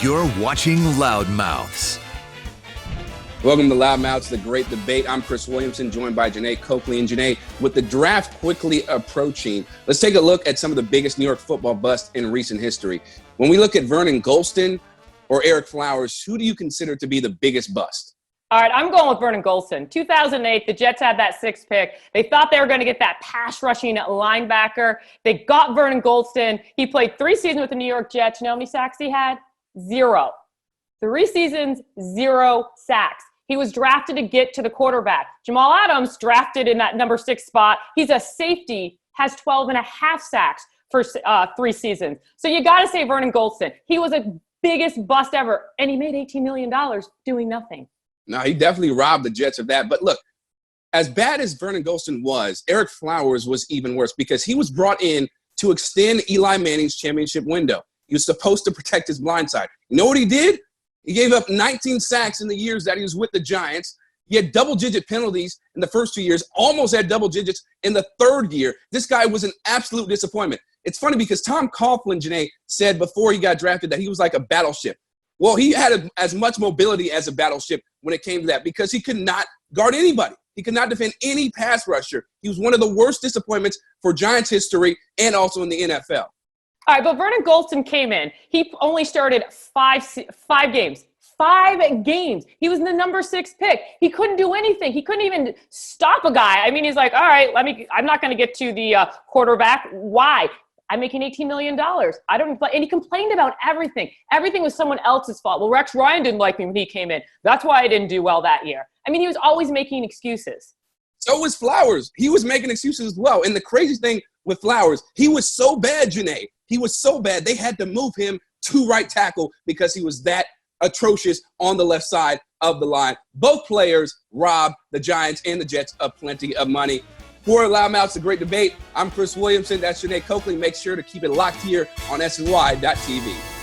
You're watching Loudmouths. Welcome to Loudmouths, the great debate. I'm Chris Williamson, joined by Jeane, Coakley. And Jeane, with the draft quickly approaching, let's take a look at some of the biggest New York football busts in recent history. When we look at Vernon Gholston or Ereck Flowers, who do you consider to be the biggest bust? All right, I'm going with Vernon Gholston. 2008, the Jets had that sixth pick. They thought they were going to get that pass-rushing linebacker. They got Vernon Gholston. He played 3 seasons with the New York Jets. You know how many sacks he had? 0. 3 seasons, 0 sacks. He was drafted to get to the quarterback. Jamal Adams, drafted in that number 6 spot. He's a safety, has 12.5 sacks for 3 seasons. So you got to say Vernon Gholston. He was the biggest bust ever, and he made $18 million doing nothing. No, he definitely robbed the Jets of that. But look, as bad as Vernon Gholston was, Ereck Flowers was even worse because he was brought in to extend Eli Manning's championship window. He was supposed to protect his blind side. You know what he did? He gave up 19 sacks in the years that he was with the Giants. He had double-digit penalties in the first 2 years, almost had double digits in the 3rd year. This guy was an absolute disappointment. It's funny because Tom Coughlin, Jeane, said before he got drafted that he was like a battleship. Well, he had as much mobility as a battleship when it came to that because he could not guard anybody. He could not defend any pass rusher. He was one of the worst disappointments for Giants history and also in the NFL. All right, but Vernon Gholston came in. He only started 5 games. 5 games. He was the number 6 pick. He couldn't do anything. He couldn't even stop a guy. I mean, he's like, all right, I'm not going to get to the quarterback. Why? I'm making $18 million. I don't play. And he complained about everything. Everything was someone else's fault. Well, Rex Ryan didn't like me when he came in. That's why I didn't do well that year. I mean, he was always making excuses. So was Flowers. He was making excuses as well. And the crazy thing with Flowers, he was so bad, Jeane. He was so bad, they had to move him to right tackle because he was that atrocious on the left side of the line. Both players robbed the Giants and the Jets of plenty of money. For Loudmouths, a great debate, I'm Chris Williamson. That's Jeane Coakley. Make sure to keep it locked here on SNY.TV.